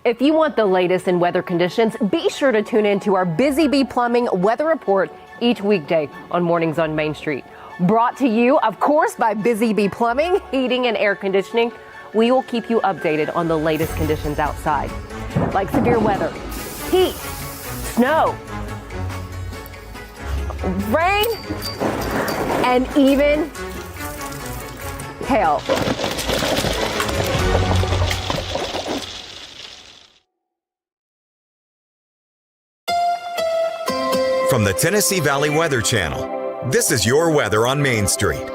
If you want the latest in weather conditions, be sure to tune in to our Busy Bee Plumbing Weather Report each weekday on Mornings on Main Street. Brought to you, of course, by Busy Bee Plumbing, Heating and Air Conditioning. We will keep you updated on the latest conditions outside, like severe weather, heat, snow, rain, and even hail. From the Tennessee Valley Weather Channel, this is your weather on Main Street.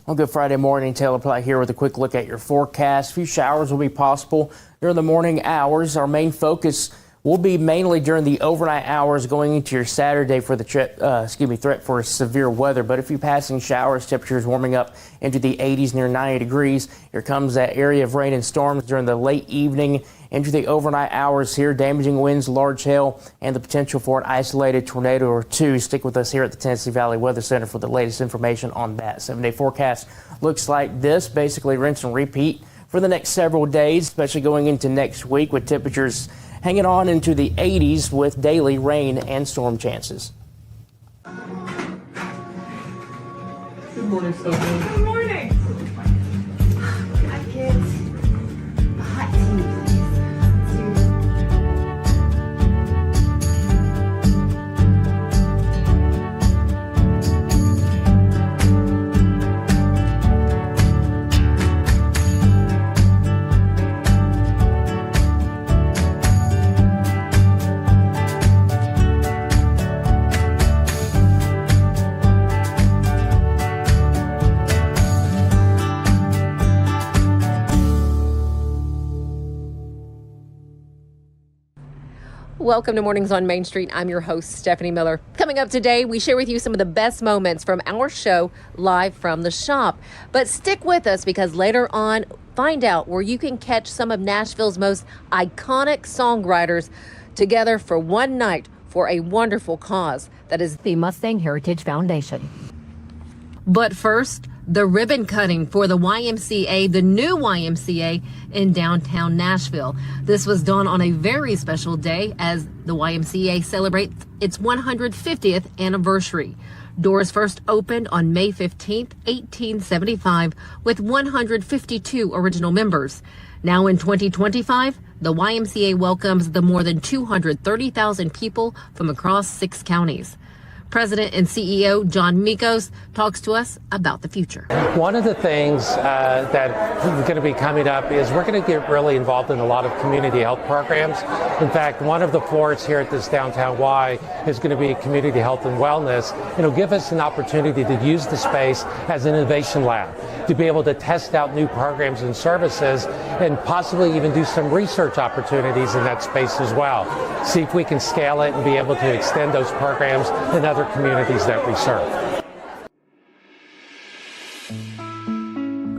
Well, good Friday morning. Taylor Platt here with a quick look at your forecast. A few showers will be possible during the morning hours. Our main focus will be mainly during the overnight hours going into your Saturday for the threat for severe weather. But if you're passing showers, temperatures warming up into the 80s, near 90 degrees. Here comes that area of rain and storms during the late evening into the overnight hours here. Damaging winds, large hail, and the potential for an isolated tornado or two. Stick with us here at the Tennessee Valley Weather Center for the latest information on that. 7-day forecast looks like this. Basically rinse and repeat for the next several days, especially going into next week with temperatures hanging on into the 80s with daily rain and storm chances. Good morning, Stefanie. Good morning. Hi, kids. Hot tea. Welcome to Mornings on Main Street. I'm your host, Stefanie Miller. Coming up today, we share with you some of the best moments from our show live from the shop. But stick with us because later on, find out where you can catch some of Nashville's most iconic songwriters together for one night for a wonderful cause. That is the Mustang Heritage Foundation. But first, the ribbon cutting for the YMCA, the new YMCA in downtown Nashville. This was done on a very special day as the YMCA celebrates its 150th anniversary. Doors first opened on May 15th, 1875, with 152 original members. Now in 2025, the YMCA welcomes the more than 230,000 people from across 6 counties. President and CEO John Mikos talks to us about the future. One of the things that is going to be coming up is we're going to get really involved in a lot of community health programs. In fact, one of the floors here at this downtown Y is going to be community health and wellness. It'll give us an opportunity to use the space as an innovation lab, to be able to test out new programs and services and possibly even do some research opportunities in that space as well. See if we can scale it and be able to extend those programs in other communities that we serve.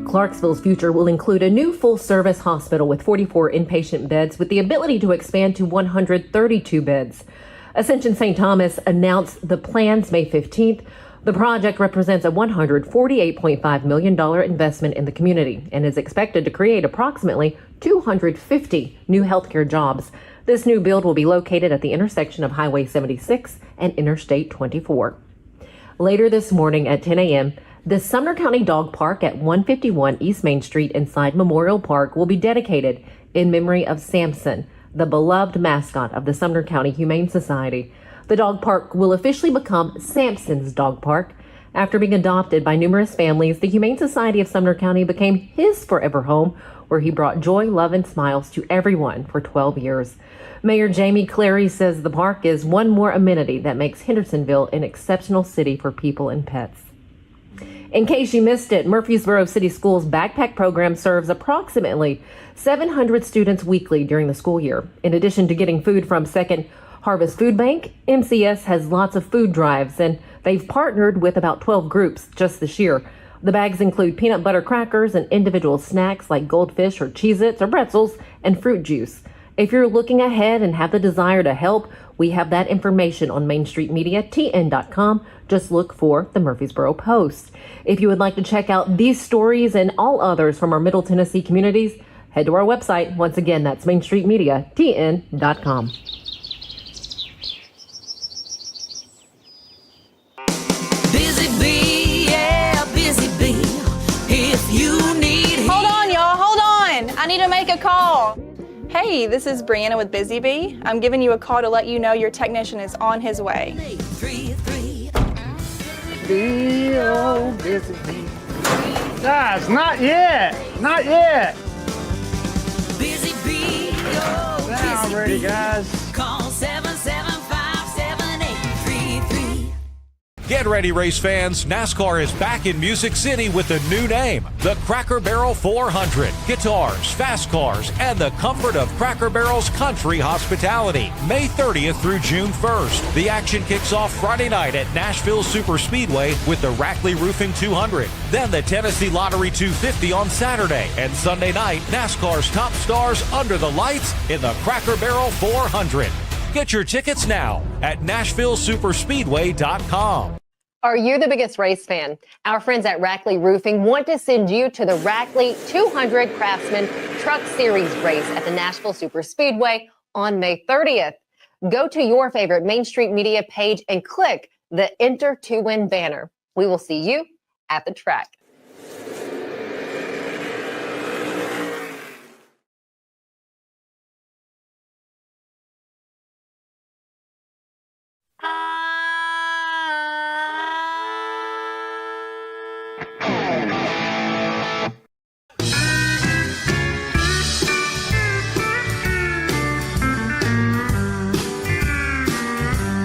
Clarksville's future will include a new full-service hospital with 44 inpatient beds with the ability to expand to 132 beds. Ascension St. Thomas announced the plans May 15th. The project represents a $148.5 million investment in the community and is expected to create approximately 250 new healthcare jobs. This new build will be located at the intersection of Highway 76 and Interstate 24. Later this morning at 10 a.m., the Sumner County Dog Park at 151 East Main Street inside Memorial Park will be dedicated in memory of Samson, the beloved mascot of the Sumner County Humane Society. The dog park will officially become Samson's Dog Park. After being adopted by numerous families, the Humane Society of Sumner County became his forever home, where he brought joy, love, and smiles to everyone for 12 years. Mayor Jamie Clary says the park is one more amenity that makes Hendersonville an exceptional city for people and pets. In case you missed it, Murfreesboro City Schools backpack program serves approximately 700 students weekly during the school year. In addition to getting food from Second Harvest Food Bank, MCS has lots of food drives, and they've partnered with about 12 groups just this year. The bags include peanut butter crackers and individual snacks like goldfish or Cheez-Its or pretzels and fruit juice. If you're looking ahead and have the desire to help, We have that information on MainStreetMediaTN.com. Just look for the Murfreesboro Post. If you would like to check out these stories and all others from our Middle Tennessee communities, head to our website. Once again, that's MainStreetMediaTN.com. Busy bee, yeah, busy bee. If you need Hold on, y'all, hold on. I need to make a call. Hey, this is Brianna with Busy Bee. I'm giving you a call to let you know your technician is on his way. 833. Busy bee. Guys, not yet. Not yet. Busy bee, oh, Now busy I'm ready, bee. guys. Call 775-7833. Get ready, race fans. NASCAR is back in Music City with a new name, the Cracker Barrel 400. Guitars, fast cars, and the comfort of Cracker Barrel's country hospitality. May 30th through June 1st. The action kicks off Friday night at Nashville Super Speedway with the Rackley Roofing 200. Then the Tennessee Lottery 250 on Saturday. And Sunday night, NASCAR's top stars under the lights in the Cracker Barrel 400. Get your tickets now at NashvilleSuperspeedway.com. Are you the biggest race fan? Our friends at Rackley Roofing want to send you to the Rackley 200 Craftsman Truck Series race at the Nashville Super Speedway on May 30th. Go to your favorite Main Street Media page and click the Enter to Win banner. We will see you at the track.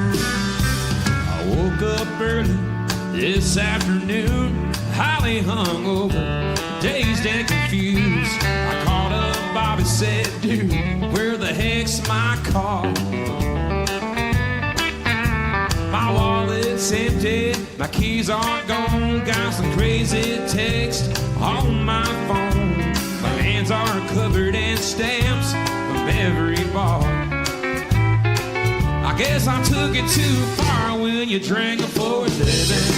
I woke up early this afternoon, highly hungover, dazed and confused. I called up Bobby, said, dude, where the heck's my car? My wallet's empty, my keys are gone, got some crazy text on my phone. My hands are covered in stamps from every bar. I guess I took it too far when you drank them for a living.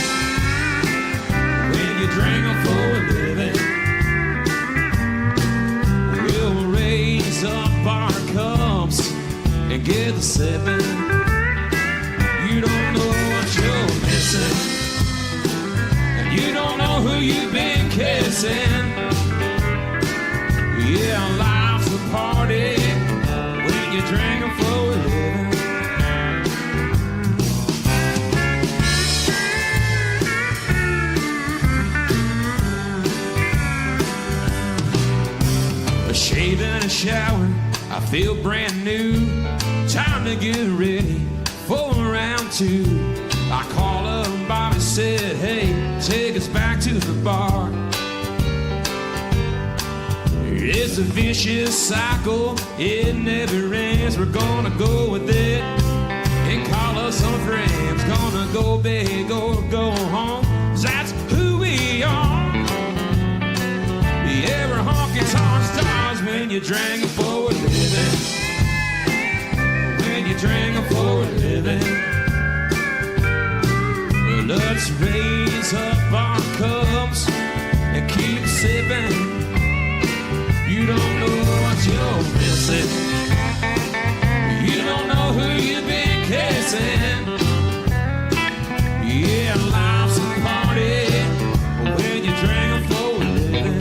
When you drank them for a living. We'll raise up our cups and get the sipping. You don't know what you're missing, and you don't know who you've been kissing. Yeah, life's a party when you drink them for a living. A shave and a shower, I feel brand new. Time to get ready for round two. I called up Bobby, said, hey, take us back to the bar. It's a vicious cycle, it never ends. We're gonna go with it and call us some friends. Gonna go big or go home, 'cause that's who we are. Yeah, we're honky tonk stars when you drink it for a living. When you drink it for a living. Let's raise up our cups and keep sipping. You don't know what you're missing. You don't know who you've been kissing. Yeah, life's a party when you drink it for a living.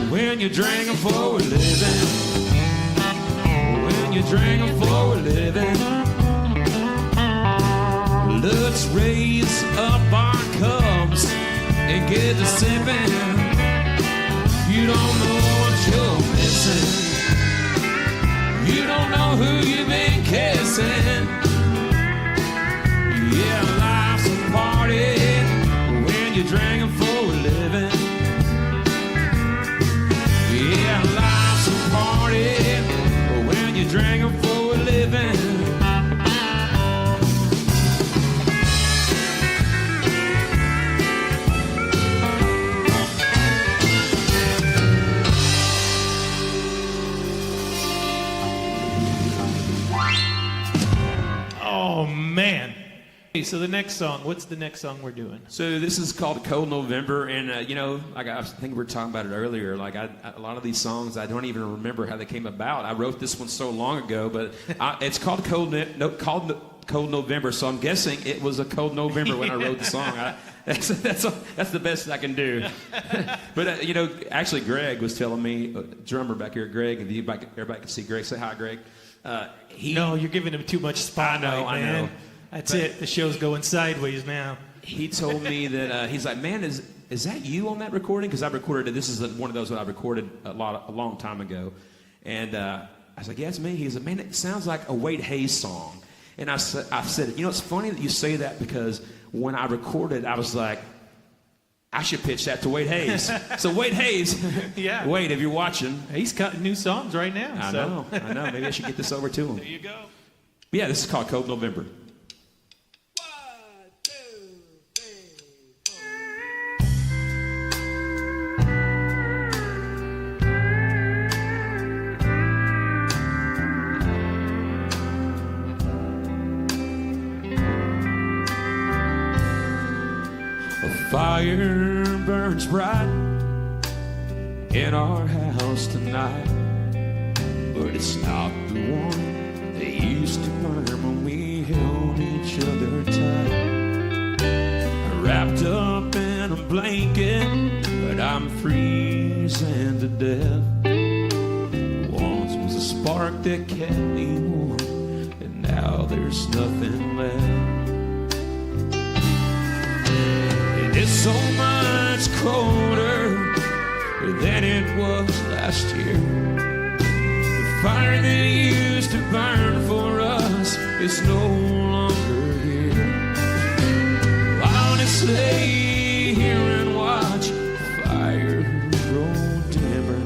When you drink them for a living. When you drink them for a living. Let's raise up our cups and get to sipping. You don't know what you're missing. You don't know who you've been kissing. Yeah, life's a party when you drink them for a living. Yeah, life's a party when you drink them for a living. Hey, so the next song, what's the next song we're doing? So this is called Cold November, and like I think we were talking about it earlier. Like a lot of these songs, I don't even remember how they came about. I wrote this one so long ago, but it's called Cold November. So I'm guessing it was a cold November when I wrote the song. That's the best I can do. But actually, Greg was telling me, drummer back here, Greg, and everybody can see Greg. Say hi, Greg. No, you're giving him too much spotlight, I man. know. That's it. The show's going sideways now. He told me that he's like, man, is that you on that recording? Because I recorded it. This is one of those that I recorded a long time ago. And I was like, yeah, it's me. He's like, man, it sounds like a Wade Hayes song. And I said, it's funny that you say that because when I recorded, I was like, I should pitch that to Wade Hayes. So Wade Hayes, yeah. Wade, if you're watching, he's cutting new songs right now. I know. Maybe I should get this over to him. There you go. But yeah, this is called Cold November. Fire burns bright in our house tonight, but it's not the one that used to burn when we held each other tight. Wrapped up in a blanket, but I'm freezing to death. Once was a spark that kept me warm, and now there's nothing left. It's so much colder than it was last year. The fire that used to burn for us is no longer here. I'll just lay here and watch the fire grow dimmer.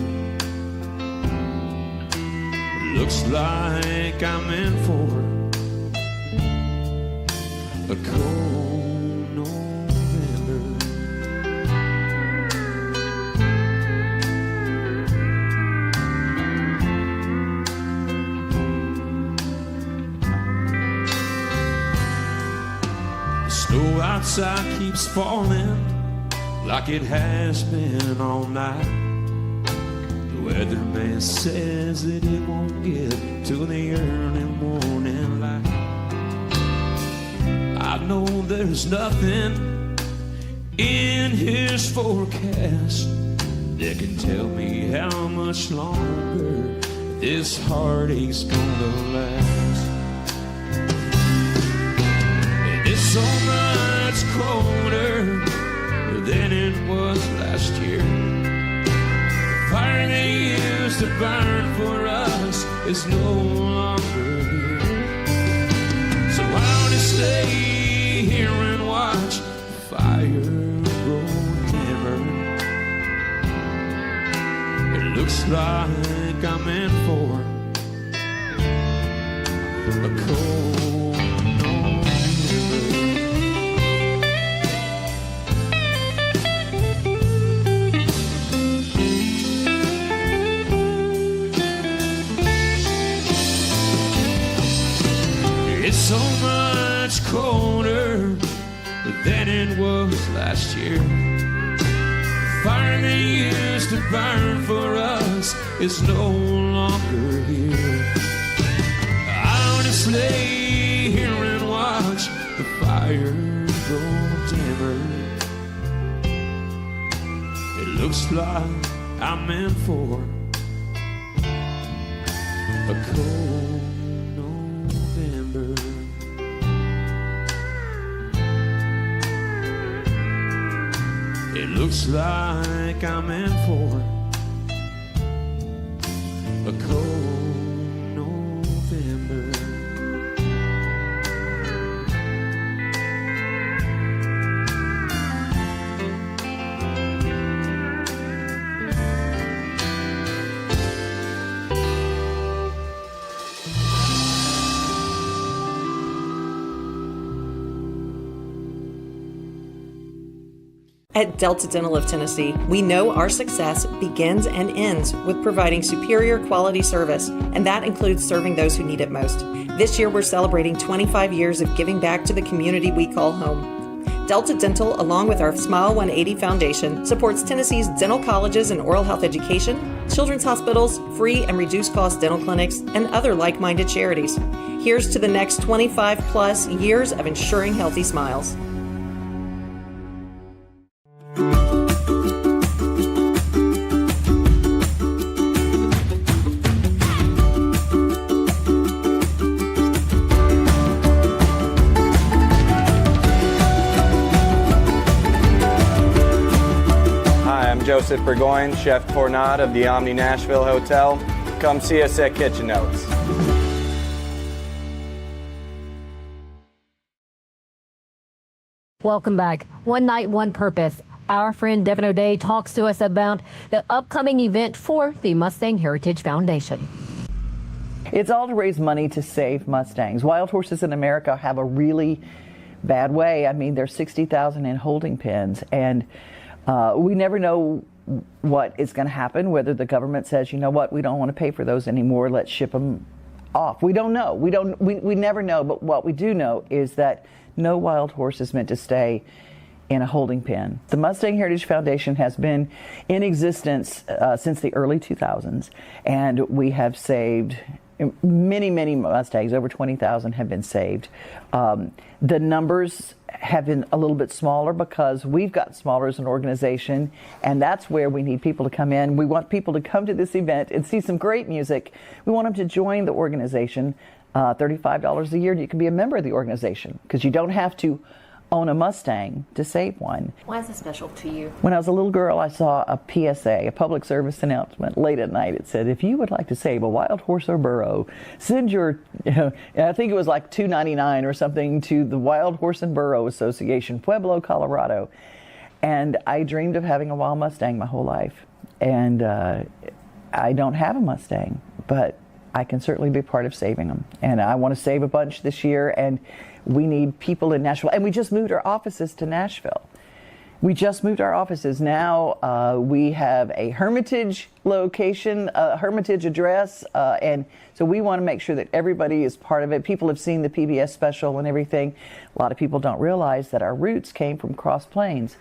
Looks like I'm in for a cold snow outside keeps falling like it has been all night. The weatherman says that it won't get to the early morning light. I know there's nothing in his forecast that can tell me how much longer this heartache's gonna last. So much colder than it was last year. The fire they used to burn for us is no longer here. So I'll just stay here and watch the fire grow dimmer. It looks like I'm in for a cold so much colder than it was last year. The fire they used to burn for us is no longer here. I'll just lay here and watch the fire grow dimmer. It looks like I'm in for a cold November. It looks like I'm in for a cold November. At Delta Dental of Tennessee, we know our success begins and ends with providing superior quality service, and that includes serving those who need it most. This year, we're celebrating 25 years of giving back to the community we call home. Delta Dental, along with our Smile 180 Foundation, supports Tennessee's dental colleges and oral health education, children's hospitals, free and reduced cost dental clinics, and other like-minded charities. Here's to the next 25 plus years of ensuring healthy smiles. Joseph Burgoyne, Chef Cournade of the Omni Nashville Hotel. Come see us at Kitchen Notes. Welcome back. One Night, One Purpose. Our friend Devon O talks to us about the upcoming event for the Mustang Heritage Foundation. It's all to raise money to save Mustangs. Wild horses in America have a really bad way. I mean, there's 60,000 in holding pens, and we never know what is going to happen, whether the government says, you know what, we don't want to pay for those anymore, let's ship them off. We don't know. We never know, but what we do know is that no wild horse is meant to stay in a holding pen. The Mustang Heritage Foundation has been in existence since the early 2000s, and we have saved many Mustangs. Over 20,000 have been saved. The numbers have been a little bit smaller because we've gotten smaller as an organization, and that's where we need people to come in. We want people to come to this event and see some great music. We want them to join the organization. $35 a year, and you can be a member of the organization because you don't have to own a Mustang to save one. Why is it special to you? When I was a little girl, I saw a PSA, a public service announcement, late at night. It said, if you would like to save a wild horse or burro, send your, I think it was like $2.99 or something, to the Wild Horse and Burro Association, Pueblo, Colorado. And I dreamed of having a wild Mustang my whole life. And I don't have a Mustang, but I can certainly be part of saving them. And I want to save a bunch this year, and we need people in Nashville. And we just moved our offices to Nashville. We just moved our offices. Now we have a Hermitage location, a Hermitage address, and so we want to make sure that everybody is part of it. People have seen the PBS special and everything. A lot of people don't realize that our roots came from Cross Plains.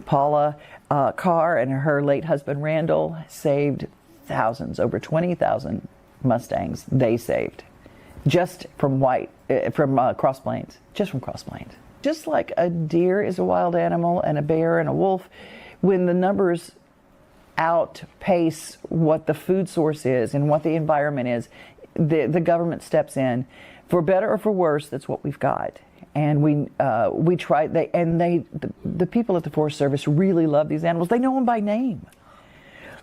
Paula Carr and her late husband Randall saved thousands, over 20,000 Mustangs they saved just from Cross Plains, just from Cross Plains. Just like a deer is a wild animal and a bear and a wolf, when the numbers outpace what the food source is and what the environment is, the government steps in. For better or for worse, that's what we've got. And we try. The people at the Forest Service really love these animals. They know them by name.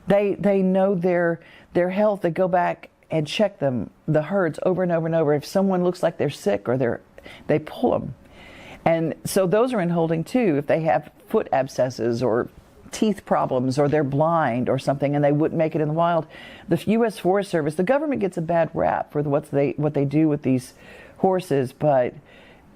They know their health. They go back and check them, the herds, over and over and over. If someone looks like they're sick or they pull them. And so those are in holding too. If they have foot abscesses or teeth problems or they're blind or something and they wouldn't make it in the wild, the U.S. Forest Service, the government gets a bad rap for what they do with these horses, but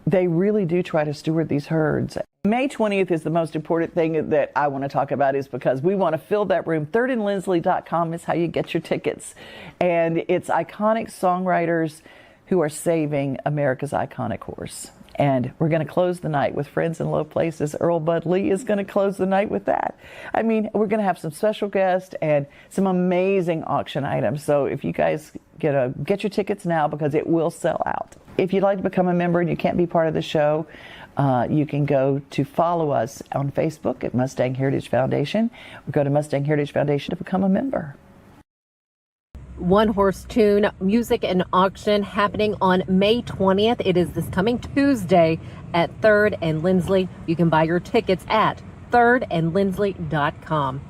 they really do try to steward these herds. May 20th is the most important thing that I want to talk about, is because we want to fill that room. 3rdandlindsley.com is how you get your tickets. And it's iconic songwriters who are saving America's iconic horse. And we're going to close the night with Friends in Low Places. Earl Bud Lee is going to close the night with that. I mean, we're going to have some special guests and some amazing auction items. So if you guys get your tickets now, because it will sell out. If you'd like to become a member and you can't be part of the show, you can go to follow us on Facebook at Mustang Heritage Foundation, or go to Mustang Heritage Foundation to become a member. One Horse Tune music and auction happening on May 20th. It is this coming Tuesday at 3rd and Lindsley. You can buy your tickets at 3rdandlindsley.com.